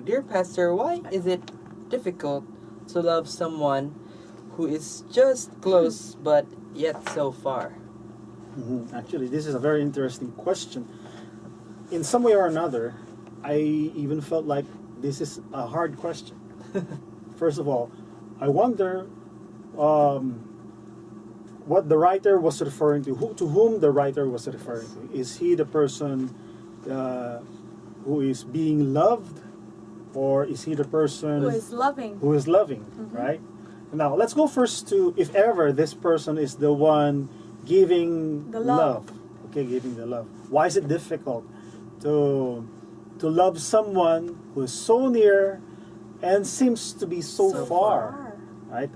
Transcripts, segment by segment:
Dear Pastor, why is it difficult to love someone who is just close but yet so far? Actually, this is a very interesting question. In some way or another, I even felt like this is a hard question. First of all, I wonder what the writer was referring to whom the writer was referring to. Is he the person who is being loved, or is he the person Who is loving. who is loving, right? Now, let's go first to if ever this person is the one giving The love. Okay, giving the love. Why is it difficult to love someone who is so near and seems to be so, far, right?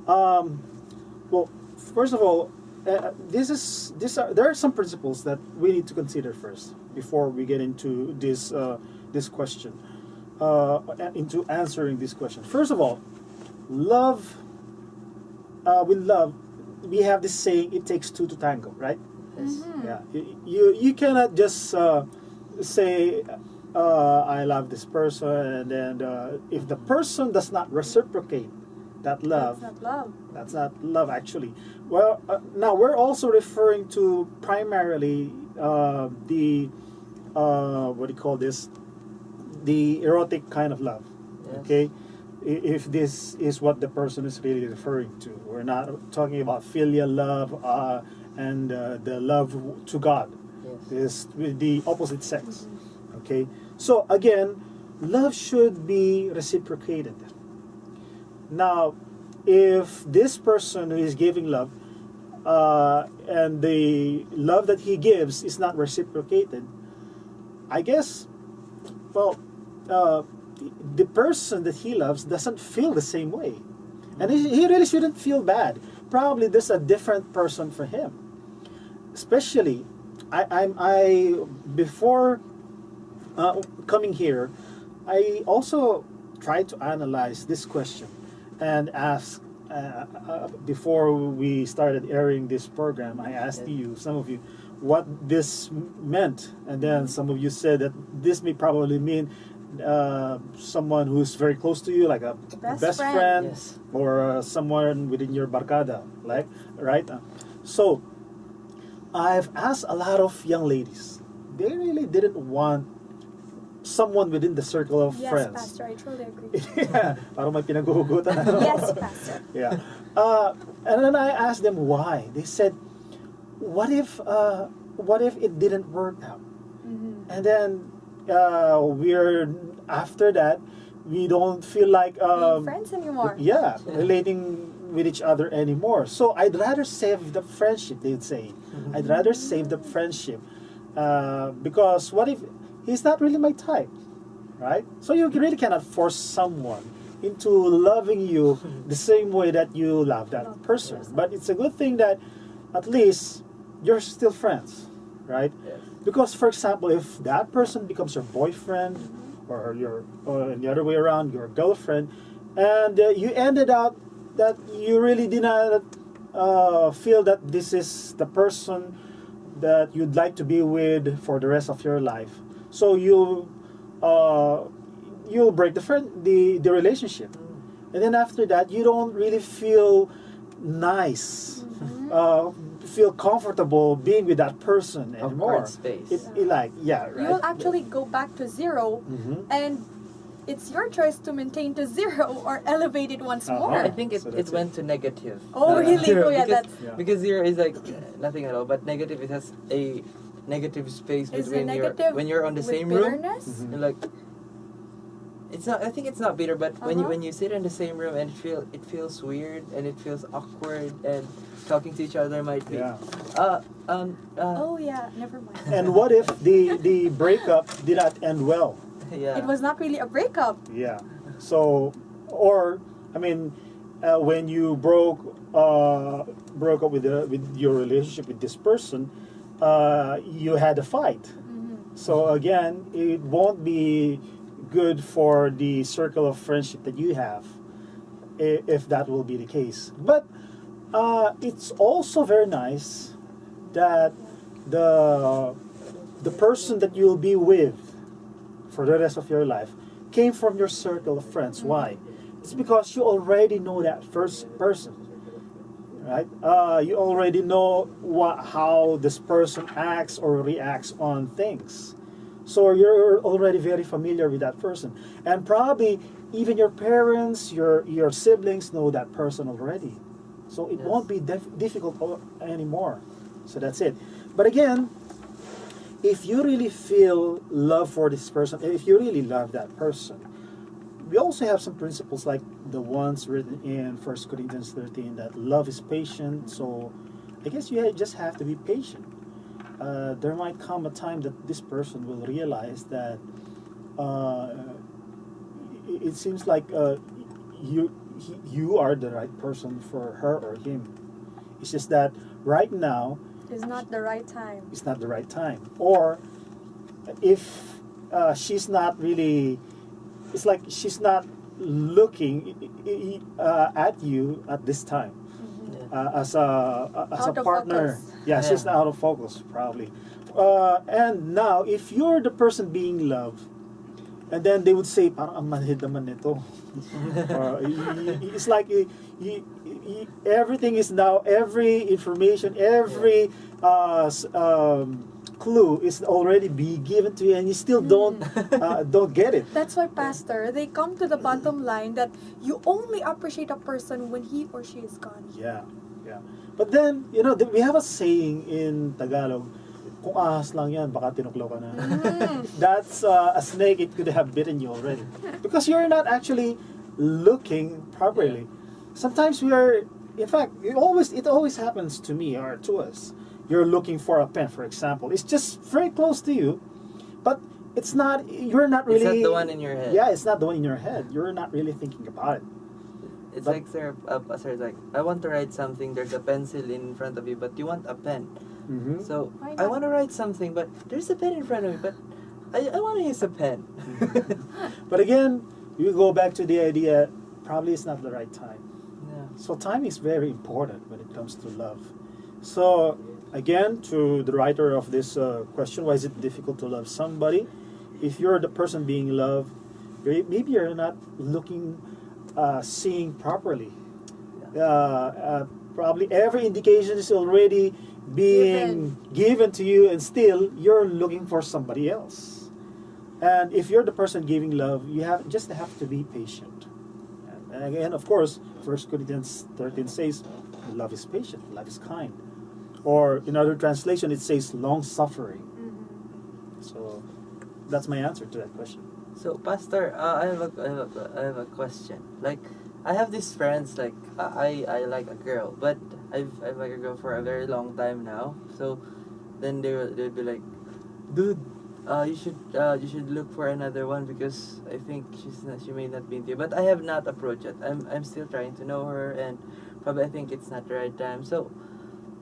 Well, first of all, there are some principles that we need to consider first before we get into this question, into answering this question. First of all, love. With love, we have this saying: "It takes two to tango," right? Yes. Yeah. You cannot just say, "I love this person," and then if the person does not reciprocate that love, That's not love. that's not love, actually. Well, now we're also referring to primarily the what do you call this? The erotic kind of love. Yes. Okay, if this is what the person is really referring to, we're not talking about filial love and the love to God. Yes. This with the opposite sex. Okay, so again, love should be reciprocated. Now, if this person who is giving love and the love that he gives is not reciprocated, I guess, well, the person that he loves doesn't feel the same way, and he really shouldn't feel bad. Probably there's a different person for him. Especially, I before coming here, I also tried to analyze this question and ask. Before we started airing this program, I asked you, some of you, what this meant, and then some of you said that this may probably mean someone who's very close to you, like a best friend, Yes. or someone within your barkada, like, right? So I've asked a lot of young ladies. They really didn't want someone within the circle of Yes, friends. Pastor, I truly agree. Yeah, parang may pinaguhugutan. Yes, Pastor. Yeah. And then I asked them why. They said, what if it didn't work out? And then we're after that, we don't feel like Being friends anymore. yeah, relating with each other anymore. So I'd rather save the friendship, they'd say. I'd rather save the friendship because what if he's not really my type, right? So you really cannot force someone into loving you the same way that you love that person. But it's a good thing that at least you're still friends, right? Yes. Because, for example, if that person becomes your boyfriend, or the other way around, your girlfriend, and you ended up that you really did not feel that this is the person that you'd like to be with for the rest of your life, so you'll break the relationship, and then after that you don't really feel nice, feel comfortable being with that person anymore. Awkward space. It like, yeah, You will right. actually go back to zero, and it's your choice to maintain to zero or elevate it once Uh-huh. more. I think So it that's went to negative. Oh, really? Oh, yeah, because, that's- Yeah. because zero is like nothing at all, but negative, it has a negative space Is between it negative when you're on the with same room. bitterness? You're like, it's not. I think it's not bitter, but when Uh-huh. you sit in the same room and it feels weird and it feels awkward, and talking to each other might be. Yeah. Oh, yeah, never mind. And what if the breakup did not end well? Yeah. It was not really a breakup. Yeah. So, or I mean, when you broke up with your relationship with this person, you had a fight. So again, it won't be good for the circle of friendship that you have, if that will be the case. But it's also very nice that the person that you'll be with for the rest of your life came from your circle of friends. Why? It's because you already know that first person, right? You already know how this person acts or reacts on things. So you're already very familiar with that person, and probably even your parents, your siblings know that person already. So it Yes. won't be difficult anymore. So that's it. But again, if you really feel love for this person, if you really love that person, we also have some principles like the ones written in 1 Corinthians 13 that love is patient. So I guess you just have to be patient. There might come a time that this person will realize that it seems like you are the right person for her or him. It's just that right now It's not the right time. it's not the right time. Or if she's not really, it's like she's not looking at you at this time as Out a of partner. focus. Yeah, Yeah. she's out of focus probably. And now, if you're the person being loved, and then they would say, parang ang manhid naman nito. It's like everything is now, every information, every clue is already be given to you, and you still don't get it. That's why, Pastor, they come to the bottom line that you only appreciate a person when he or she is gone. Yeah, yeah. But then, we have a saying in Tagalog, kung ahas lang yan, baka tinuklaw ka na. That's a snake, it could have bitten you already. Because you're not actually looking properly. Sometimes we are, in fact, it always happens to me or to us. You're looking for a pen, for example. It's just very close to you, but you're not really... It's not the one in your head. Yeah, it's not the one in your head. You're not really thinking about it. It's But- like, sir, like, I want to write something, there's a pencil in front of you, but you want a pen. Mm-hmm. So, Why I not? want to write something, but there's a pen in front of me, but I want to use a pen. But again, you go back to the idea, probably it's not the right time. Yeah. So time is very important when it comes to love. So again, to the writer of this question, why is it difficult to love somebody? If you're the person being loved, maybe you're not seeing properly. Probably every indication is already being given to you, and still you're looking for somebody else. And if you're the person giving love, you just have to be patient. And again, of course, 1 Corinthians 13 says, love is patient, love is kind. Or in other translation, it says long-suffering. So that's my answer to that question. So, Pastor, I have a question. Like, I have these friends. Like, I like a girl, but I've liked a girl for a very long time now. So, then they'd be like, dude, you should look for another one because I think she may not be into you. But I have not approached it. I'm still trying to know her, and probably I think it's not the right time. So,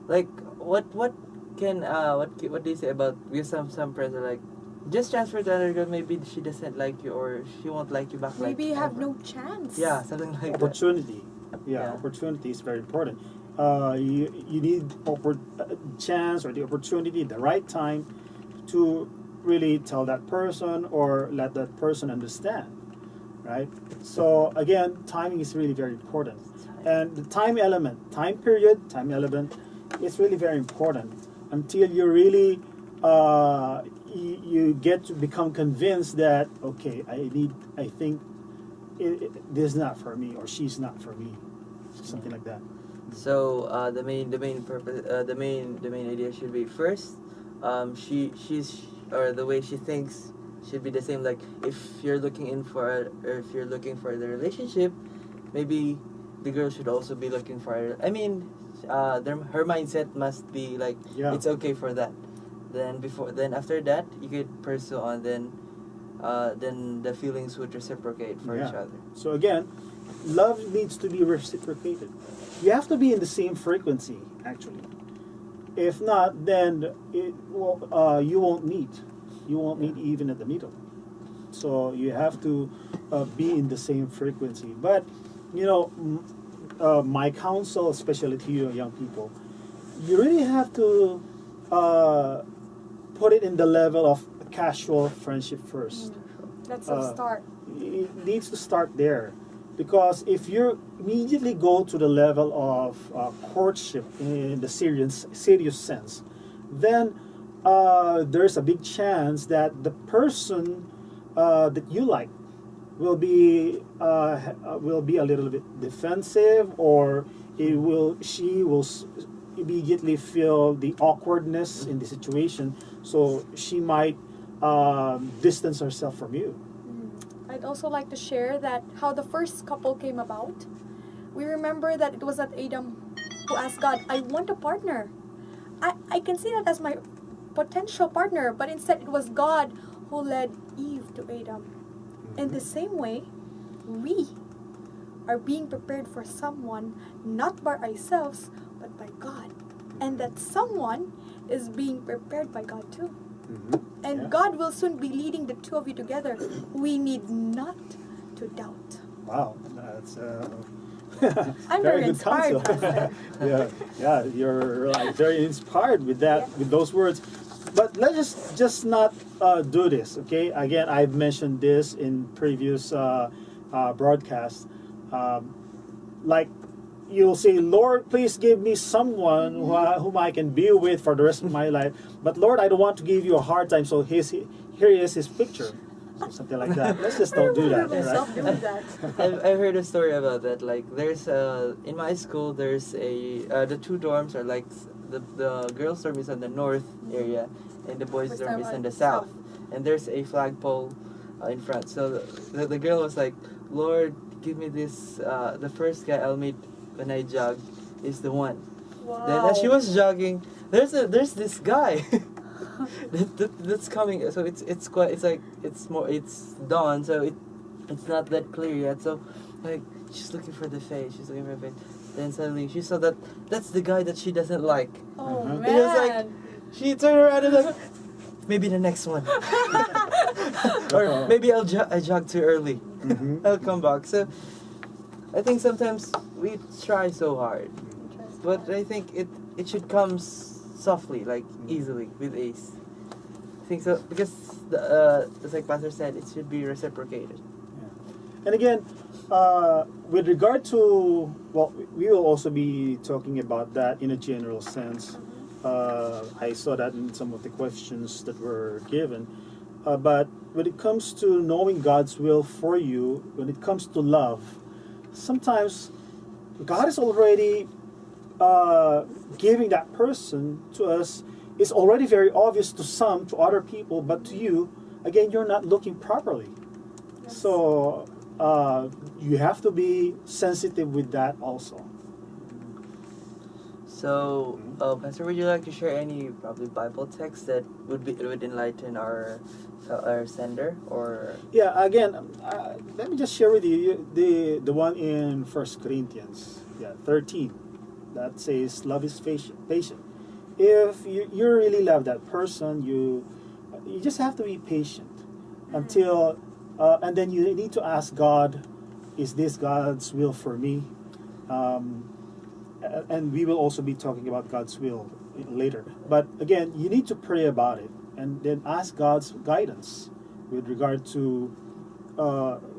like, what do you say about, because some friends are like, just transfer to another girl, maybe she doesn't like you or she won't like you back. Maybe like you have ever. no chance. Yeah, something like that. Opportunity. Yeah. Opportunity is very important. You need chance or the opportunity, the right time to really tell that person or let that person understand, right? So again, timing is really very important, and the time element is really very important until you really you get to become convinced that okay, I think this is not for me or she's not for me, something like that. So the main purpose, the main idea should be first, she's or the way she thinks should be the same. Like if you're looking for the relationship, maybe the girl should also be looking for it. I mean, her mindset must be like it's okay for that. Then after that you could pursue on. Then the feelings would reciprocate for each other. So again, love needs to be reciprocated. You have to be in the same frequency, actually. If not, then you won't meet. You won't meet even at the middle. So you have to be in the same frequency. But my counsel, especially to you young people, you really have to put it in the level of casual friendship first. That's a start. it needs to start there, because if you immediately go to the level of courtship in the serious sense, then there's a big chance that the person that you like will be a little bit defensive, or she will immediately feel the awkwardness in the situation, so she might distance herself from you. I'd also like to share that how the first couple came about. We remember that it was at Adam who asked God, I want a partner. I can see that as my potential partner, but instead it was God who led Eve to Adam. In the same way, we are being prepared for someone not by ourselves, but by God. And that someone is being prepared by God too. And Yeah. God will soon be leading the two of you together. We need not to doubt. Wow, that's I'm very good inspired, counsel. Pastor. yeah, you're very inspired with that, Yeah. with those words. But let's just not do this, okay? Again, I've mentioned this in previous broadcasts. Like, you'll say, Lord, please give me someone whom I can be with for the rest of my life. But Lord, I don't want to give you a hard time, so here is his picture. So something like that. Let's just don't do that, Myself right? doing that. I've heard a story about that. Like, there's in my school, there's the two dorms are like the girls' dorm is on the north area, and the boys' dorm is on the south. And there's a flagpole in front. So the girl was like, Lord, give me this. The first guy I'll meet when I jog is the one. Wow. Then as she was jogging, there's this guy that's coming. So it's dawn, so it's not that clear yet. So like she's looking for the face. She's looking for the face. Then suddenly she saw that's the guy that she doesn't like. Oh Mhm. It was like man. she turned around and like maybe the next one, or maybe I jog too early. I'll come back. So I think sometimes we try so hard, but I think it should come softly, like easily with Ace. I think so because it's like Pastor said, it should be reciprocated. And again, with regard to, well, we will also be talking about that in a general sense. I saw that in some of the questions that were given. But when it comes to knowing God's will for you, when it comes to love, sometimes God is already giving that person to us. It's already very obvious to some, to other people, but to you, again, you're not looking properly. Yes. So you have to be sensitive with that also. So, Pastor, would you like to share any probably Bible text that would enlighten our sender or? Yeah, again, let me just share with you the one in 1 Corinthians 13 that says love is patient. If you really love that person, you just have to be patient until and then you need to ask God, is this God's will for me? And we will also be talking about God's will later. But again, you need to pray about it and then ask God's guidance with regard to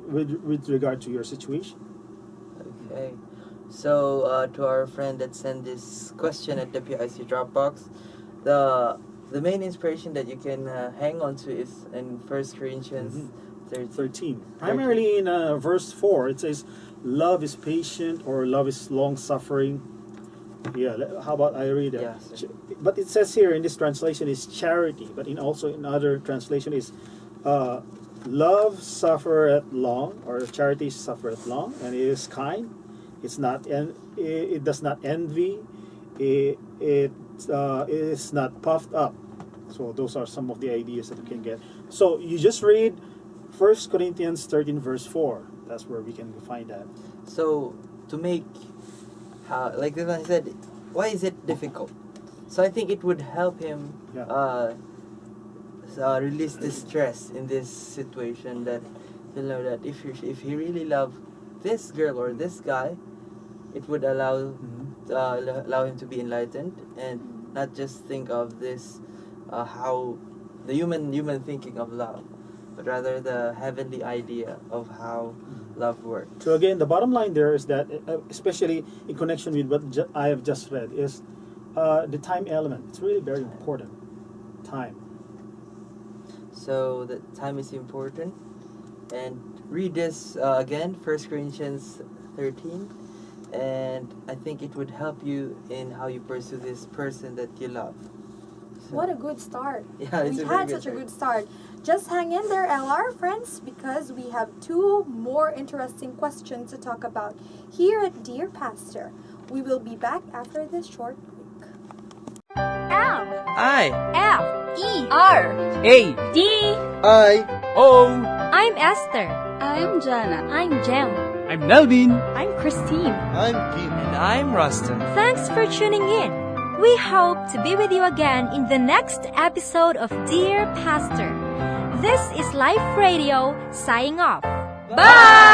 with regard to your situation. Okay. So to our friend that sent this question at the PIC Dropbox, the main inspiration that you can hang on to is in 1 Corinthians 13. Primarily in verse 4, it says, love is patient, or love is long-suffering. Yeah, how about I read it? Yes. But it says here in this translation is charity, but in other translation is love suffereth long, or charity suffereth long, and it is kind. It does not envy. It is not puffed up. So those are some of the ideas that you can get. So you just read 1 Corinthians 13 verse 4. That's where we can find that. So to make, like this one said, why is it difficult? So I think it would help him release the stress in this situation, that he'll know that if he really loved this girl or this guy, it would allow him to be enlightened and not just think of this how the human thinking of love. but rather the heavenly idea of how love works. So again, the bottom line there is that, especially in connection with what I have just read, is the time element. It's really very important. Time. So the time is important. And read this again, 1 Corinthians 13. And I think it would help you in how you pursue this person that you love. So, What a good start. Yeah, it's We a very had good such a start. good start. Just hang in there, LR friends, because we have 2 more interesting questions to talk about here at Dear Pastor. We will be back after this short break. L I. F E R A D. I. O I'm Esther. I'm Jana. I'm Jem. I'm Melvin. I'm Christine. I'm Kim. And I'm Rustin. Thanks for tuning in. We hope to be with you again in the next episode of Dear Pastor. This is Life Radio signing off. Bye!